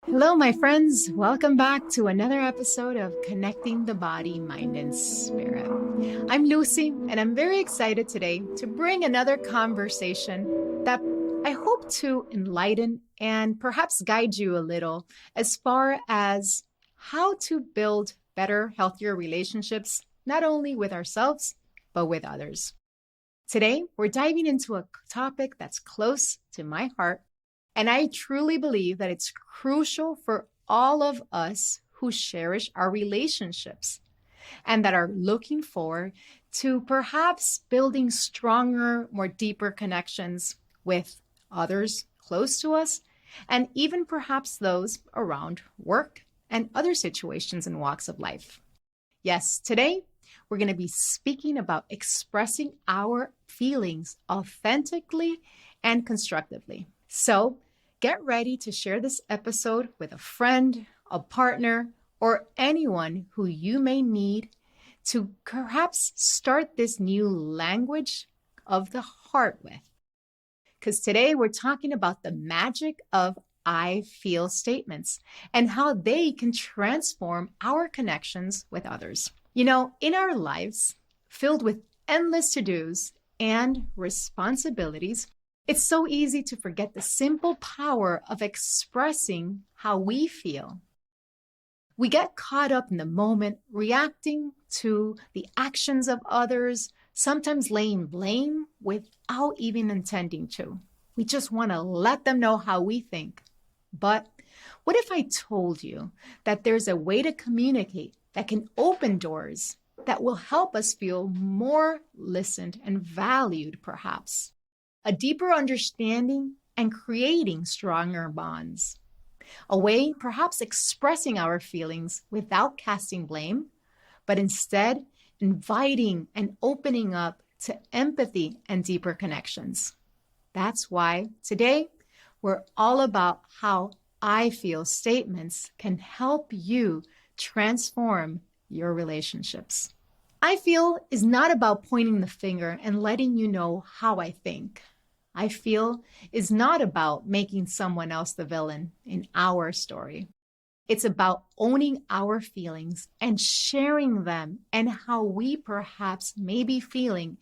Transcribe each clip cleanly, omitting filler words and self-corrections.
Hello, my friends. Welcome back to another episode of Connecting the Body, Mind, and Spirit. I'm Lucy, and I'm very excited today to bring another conversation that I hope to enlighten and perhaps guide you a little as far as how to build better, healthier relationships, not only with ourselves, but with others. Today, we're diving into a topic that's close to my heart. And I truly believe that it's crucial for all of us who cherish our relationships and that are looking forward to perhaps building stronger, more deeper connections with others close to us, and even perhaps those around work and other situations and walks of life. Yes, today we're going to be speaking about expressing our feelings authentically and constructively. So get ready to share this episode with a friend, a partner, or anyone who you may need to perhaps start this new language of the heart with. Because today we're talking about the magic of I feel statements and how they can transform our connections with others. You know, in our lives filled with endless to-dos and responsibilities, it's so easy to forget the simple power of expressing how we feel. We get caught up in the moment, reacting to the actions of others, sometimes laying blame without even intending to. We just want to let them know how we think. But what if I told you that there's a way to communicate that can open doors that will help us feel more listened and valued, perhaps? A deeper understanding and creating stronger bonds. A way perhaps expressing our feelings without casting blame, but instead inviting and opening up to empathy and deeper connections. That's why today we're all about how I feel statements can help you transform your relationships. I feel is not about pointing the finger and letting you know how I think. I feel is not about making someone else the villain in our story. It's about owning our feelings and sharing them and how we perhaps may be feeling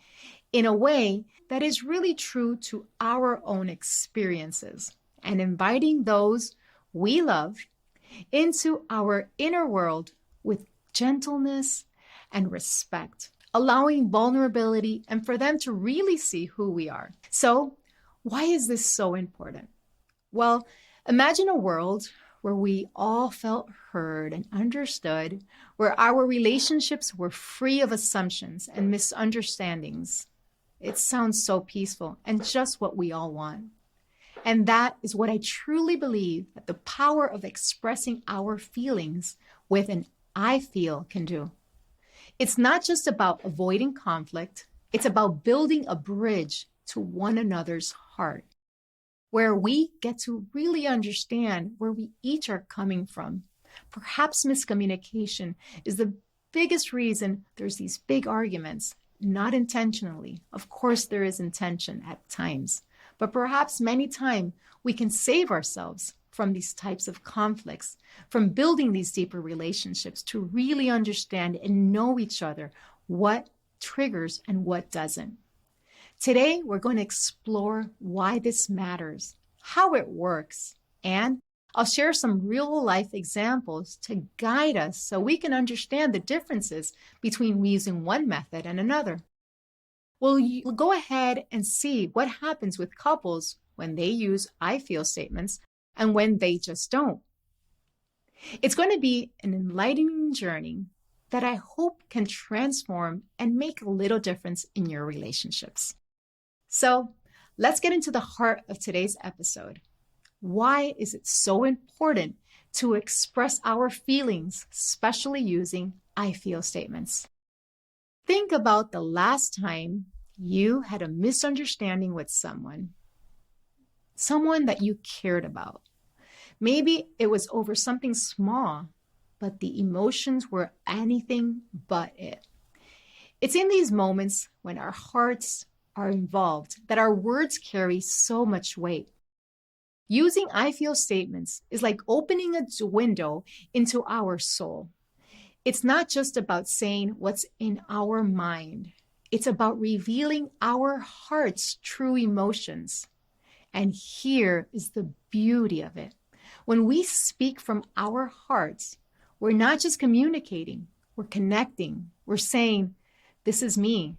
in a way that is really true to our own experiences and inviting those we love into our inner world with gentleness and respect, allowing vulnerability and for them to really see who we are. So, why is this so important? Well, imagine a world where we all felt heard and understood, where our relationships were free of assumptions and misunderstandings. It sounds so peaceful and just what we all want. And that is what I truly believe that the power of expressing our feelings with an I feel can do. It's not just about avoiding conflict. It's about building a bridge to one another's heart, where we get to really understand where we each are coming from. Perhaps miscommunication is the biggest reason there's these big arguments, not intentionally. Of course, there is intention at times, but perhaps many times we can save ourselves from these types of conflicts, from building these deeper relationships to really understand and know each other, what triggers and what doesn't. Today, we're going to explore why this matters, how it works, and I'll share some real-life examples to guide us so we can understand the differences between using one method and another. We'll go ahead and see what happens with couples when they use I feel statements and when they just don't. It's going to be an enlightening journey that I hope can transform and make a little difference in your relationships. So let's get into the heart of today's episode. Why is it so important to express our feelings, especially using I feel statements? Think about the last time you had a misunderstanding with someone that you cared about. Maybe it was over something small, but the emotions were anything but it. It's in these moments when our hearts are involved that our words carry so much weight. Using I feel statements is like opening a window into our soul. It's not just about saying what's in our mind. It's about revealing our heart's true emotions. And here is the beauty of it. When we speak from our hearts, we're not just communicating, we're connecting. We're saying, this is me.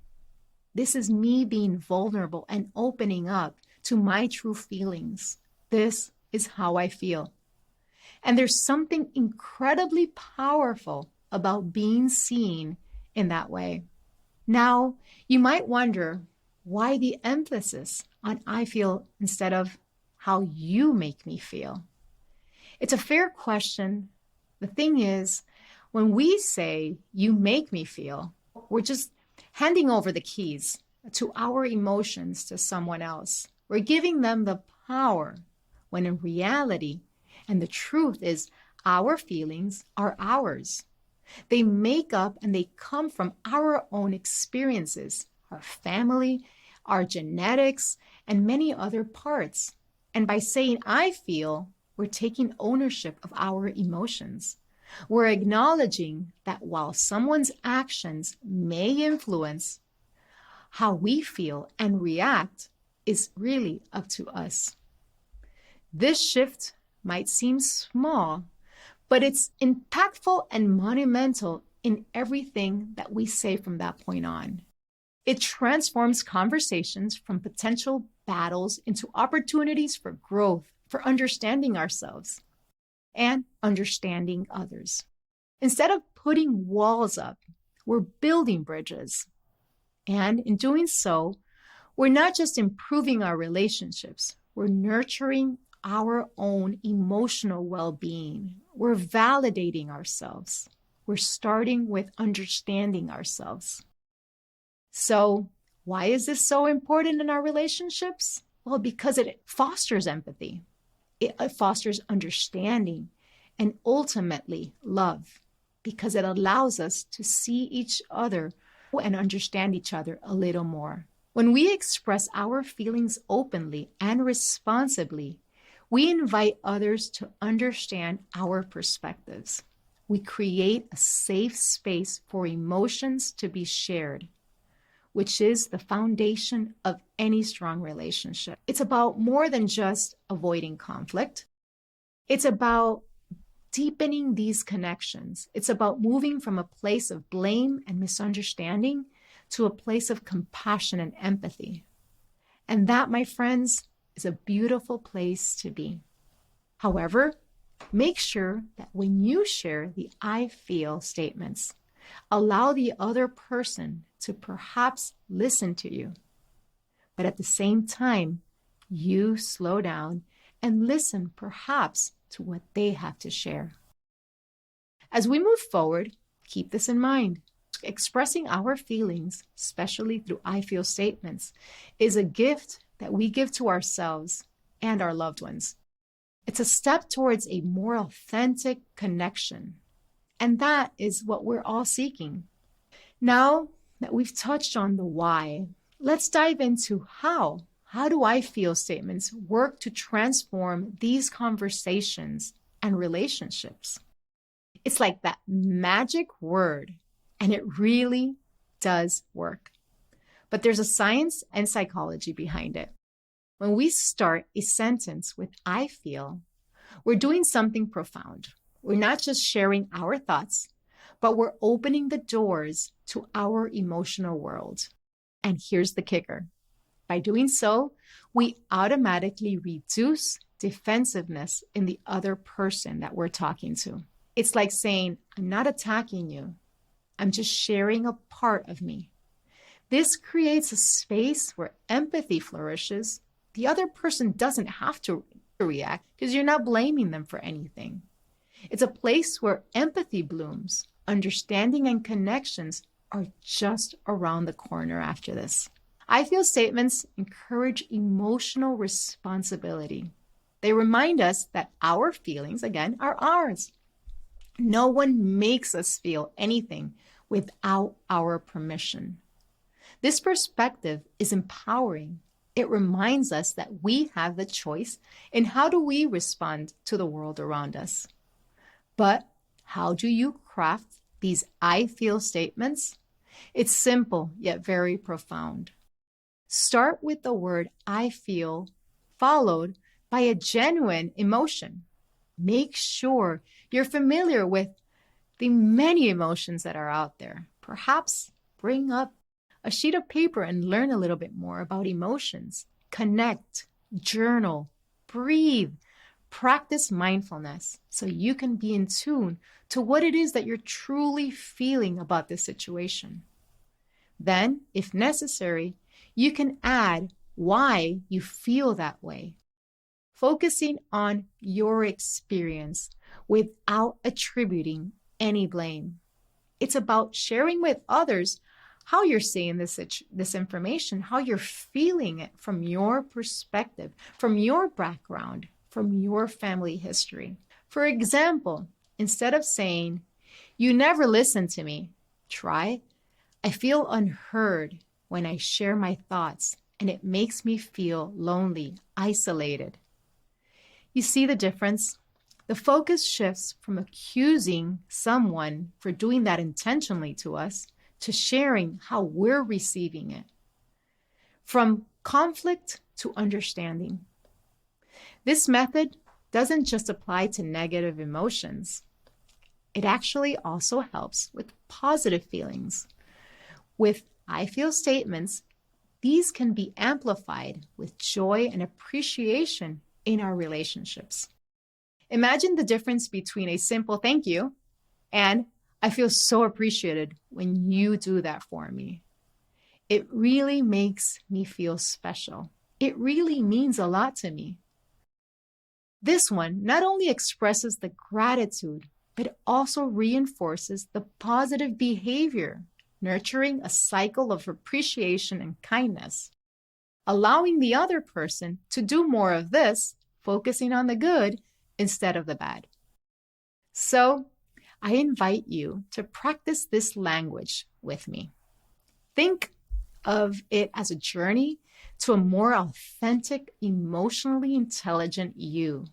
This is me being vulnerable and opening up to my true feelings. This is how I feel. And there's something incredibly powerful about being seen in that way. Now, you might wonder why the emphasis on I feel instead of how you make me feel. It's a fair question. The thing is, when we say you make me feel, we're just handing over the keys to our emotions to someone else. We're giving them the power, when in reality, and the truth is, our feelings are ours. They make up and they come from our own experiences, our family, our genetics, and many other parts. And by saying I feel, we're taking ownership of our emotions. We're acknowledging that while someone's actions may influence how we feel and react, is really up to us. This shift might seem small, but it's impactful and monumental in everything that we say from that point on. It transforms conversations from potential battles into opportunities for growth, for understanding ourselves and understanding others. Instead of putting walls up, we're building bridges. And in doing so, we're not just improving our relationships, we're nurturing our own emotional well-being. We're validating ourselves. We're starting with understanding ourselves. So, why is this so important in our relationships? Well, because it fosters empathy. It fosters understanding and ultimately love, because it allows us to see each other and understand each other a little more. When we express our feelings openly and responsibly, we invite others to understand our perspectives. We create a safe space for emotions to be shared, which is the foundation of any strong relationship. It's about more than just avoiding conflict. It's about deepening these connections. It's about moving from a place of blame and misunderstanding to a place of compassion and empathy. And that, my friends, is a beautiful place to be. However, make sure that when you share the I feel statements, allow the other person to perhaps listen to you. But at the same time, you slow down and listen perhaps to what they have to share. As we move forward, keep this in mind. Expressing our feelings, especially through I feel statements, is a gift that we give to ourselves and our loved ones. It's a step towards a more authentic connection. And that is what we're all seeking. Now that we've touched on the why, let's dive into how. How do I feel statements work to transform these conversations and relationships? It's like that magic word, and it really does work. But there's a science and psychology behind it. When we start a sentence with I feel, we're doing something profound. We're not just sharing our thoughts, but we're opening the doors to our emotional world. And here's the kicker. By doing so, we automatically reduce defensiveness in the other person that we're talking to. It's like saying, I'm not attacking you. I'm just sharing a part of me. This creates a space where empathy flourishes. The other person doesn't have to react because you're not blaming them for anything. It's a place where empathy blooms. Understanding and connections are just around the corner after this. I feel statements encourage emotional responsibility. They remind us that our feelings, again, are ours. No one makes us feel anything without our permission. This perspective is empowering It reminds us that we have the choice in how do we respond to the world around us. But how do you craft these I feel statements? It's simple, yet very profound. Start with the word I feel, followed by a genuine emotion. Make sure you're familiar with the many emotions that are out there. Perhaps bring up a sheet of paper and learn a little bit more about emotions. Connect, journal, breathe, practice mindfulness so you can be in tune to what it is that you're truly feeling about this situation. Then, if necessary, you can add why you feel that way, focusing on your experience without attributing any blame. It's about sharing with others how you're seeing this information, how you're feeling it from your perspective, from your background, from your family history. For example, instead of saying, "You never listen to me," try, "I feel unheard when I share my thoughts, and it makes me feel lonely, isolated." You see the difference? The focus shifts from accusing someone for doing that intentionally to us to sharing how we're receiving it. From conflict to understanding. This method doesn't just apply to negative emotions. It actually also helps with positive feelings. With I feel statements, these can be amplified with joy and appreciation in our relationships. Imagine the difference between a simple thank you and "I feel so appreciated when you do that for me." It really makes me feel special. It really means a lot to me. This one not only expresses the gratitude, but also reinforces the positive behavior, nurturing a cycle of appreciation and kindness, allowing the other person to do more of this, focusing on the good instead of the bad. So, I invite you to practice this language with me. Think of it as a journey to a more authentic, emotionally intelligent you.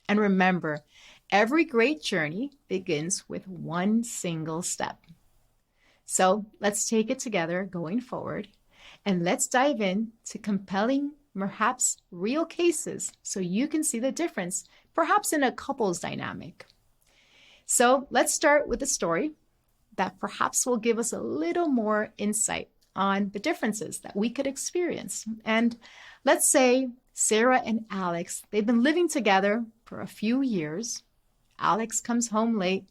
And remember, every great journey begins with one single step. So let's take it together going forward, and let's dive in to compelling, perhaps real cases so you can see the difference, perhaps in a couple's dynamic. So let's start with a story that perhaps will give us a little more insight on the differences that we could experience. And let's say Sarah and Alex, they've been living together for a few years. Alex comes home late,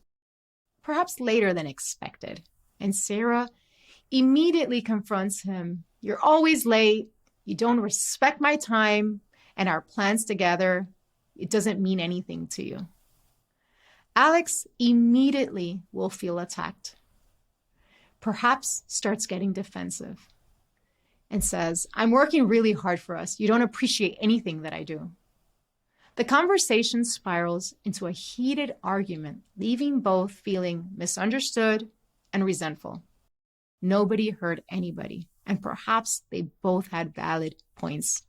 perhaps later than expected. And Sarah immediately confronts him. "You're always late. You don't respect my time and our plans together. It doesn't mean anything to you." Alex immediately will feel attacked, perhaps starts getting defensive and says, "I'm working really hard for us. You don't appreciate anything that I do." The conversation spirals into a heated argument, leaving both feeling misunderstood and resentful. Nobody heard anybody, and perhaps they both had valid points.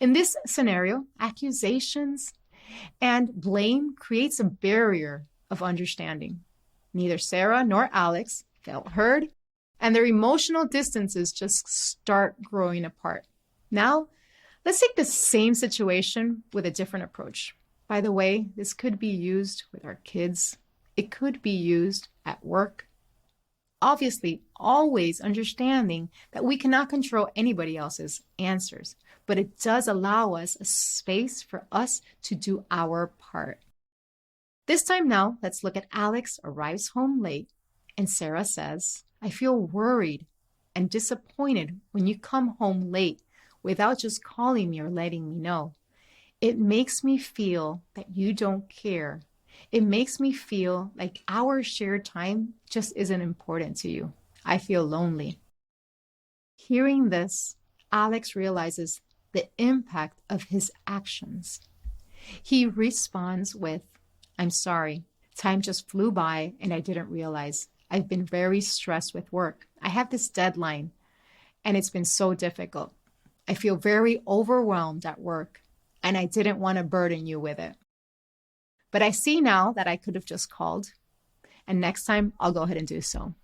In this scenario, accusations and blame creates a barrier of understanding. Neither Sarah nor Alex felt heard, and their emotional distances just start growing apart. Now, let's take the same situation with a different approach. By the way, this could be used with our kids. It could be used at work. Obviously, always understanding that we cannot control anybody else's answers, but it does allow us a space for us to do our part. This time now, let's look at Alex arrives home late, and Sarah says, "I feel worried and disappointed when you come home late without just calling me or letting me know. It makes me feel that you don't care. It makes me feel like our shared time just isn't important to you. I feel lonely." Hearing this, Alex realizes the impact of his actions. He responds with, "I'm sorry. Time just flew by and I didn't realize. I've been very stressed with work. I have this deadline and it's been so difficult. I feel very overwhelmed at work, and I didn't want to burden you with it. But I see now that I could have just called, and next time I'll go ahead and do so.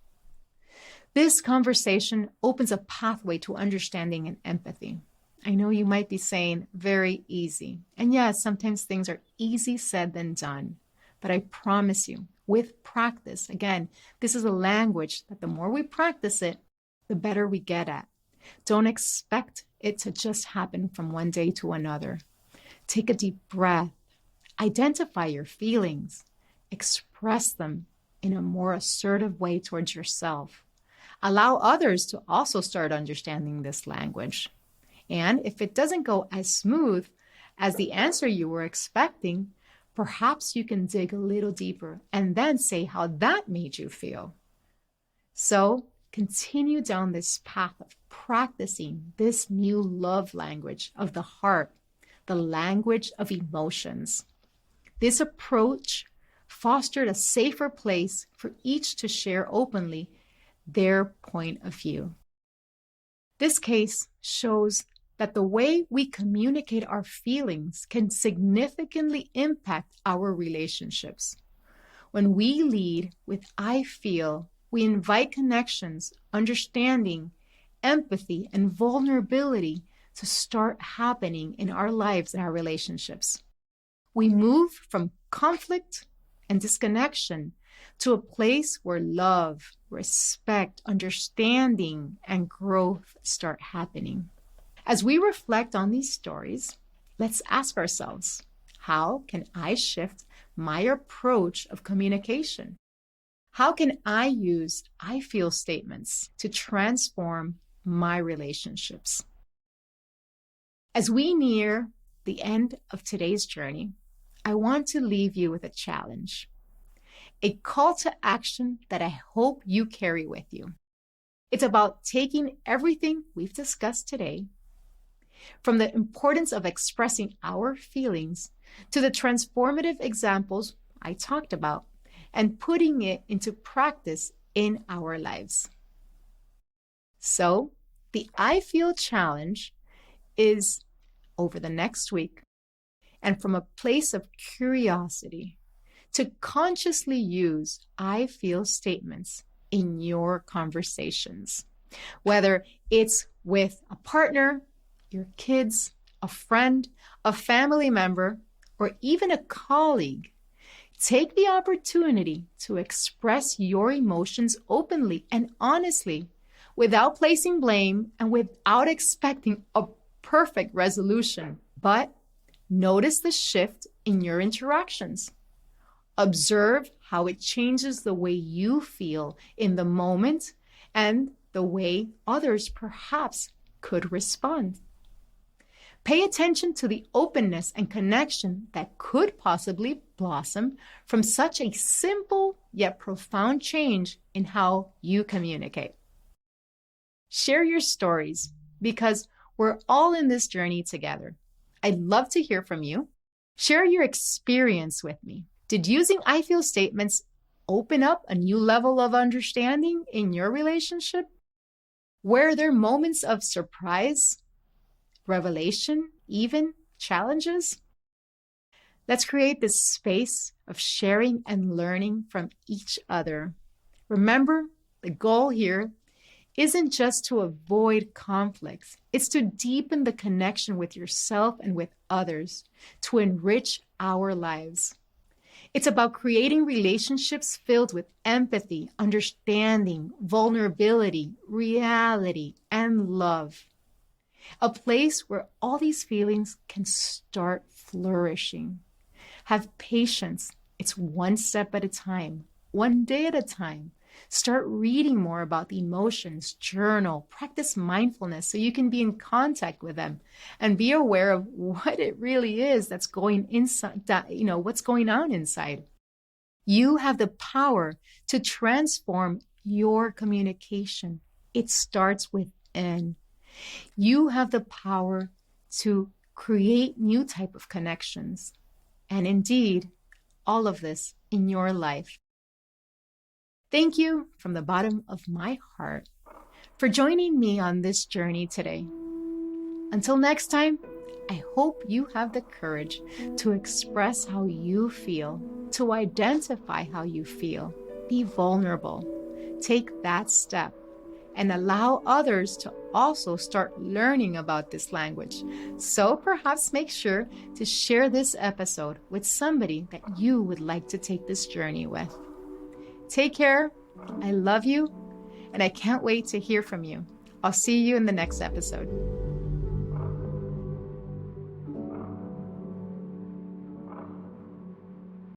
This conversation opens a pathway to understanding and empathy. I know you might be saying very easy. And yes, sometimes things are easy said than done. But I promise you, with practice, again, this is a language that the more we practice it, the better we get at. Don't expect it to just happen from one day to another. Take a deep breath. Identify your feelings. Express them in a more assertive way towards yourself. Allow others to also start understanding this language. And if it doesn't go as smooth as the answer you were expecting, perhaps you can dig a little deeper and then say how that made you feel. So continue down this path of practicing this new love language of the heart, the language of emotions. This approach fostered a safer place for each to share openly their point of view. This case shows that the way we communicate our feelings can significantly impact our relationships. When we lead with I feel, we invite connections, understanding, empathy, and vulnerability to start happening in our lives and our relationships. We move from conflict and disconnection to a place where love, respect, understanding, and growth start happening. As we reflect on these stories, let's ask ourselves, how can I shift my approach of communication? How can I use I feel statements to transform my relationships? As we near the end of today's journey, I want to leave you with a challenge, a call to action that I hope you carry with you. It's about taking everything we've discussed today, from the importance of expressing our feelings to the transformative examples I talked about, and putting it into practice in our lives. So, the I Feel Challenge is over the next week, and from a place of curiosity, to consciously use I feel statements in your conversations, whether it's with a partner, your kids, a friend, a family member, or even a colleague. Take the opportunity to express your emotions openly and honestly, without placing blame and without expecting a perfect resolution. But notice the shift in your interactions. Observe how it changes the way you feel in the moment and the way others perhaps could respond. Pay attention to the openness and connection that could possibly blossom from such a simple yet profound change in how you communicate. Share your stories because we're all in this journey together. I'd love to hear from you. Share your experience with me. Did using I feel statements open up a new level of understanding in your relationship? Were there moments of surprise, revelation, even challenges? Let's create this space of sharing and learning from each other. Remember, the goal here isn't just to avoid conflicts. It's to deepen the connection with yourself and with others, to enrich our lives. It's about creating relationships filled with empathy, understanding, vulnerability, reality, and love. A place where all these feelings can start flourishing. Have patience. It's one step at a time, one day at a time. Start reading more about the emotions, journal, practice mindfulness so you can be in contact with them and be aware of what it really is that's going inside, what's going on inside. You have the power to transform your communication. It starts within. You have the power to create new type of connections. And indeed, all of this in your life. Thank you from the bottom of my heart for joining me on this journey today. Until next time, I hope you have the courage to express how you feel, to identify how you feel, be vulnerable, take that step, and allow others to also start learning about this language. So perhaps make sure to share this episode with somebody that you would like to take this journey with. Take care. I love you, and I can't wait to hear from you. I'll see you in the next episode.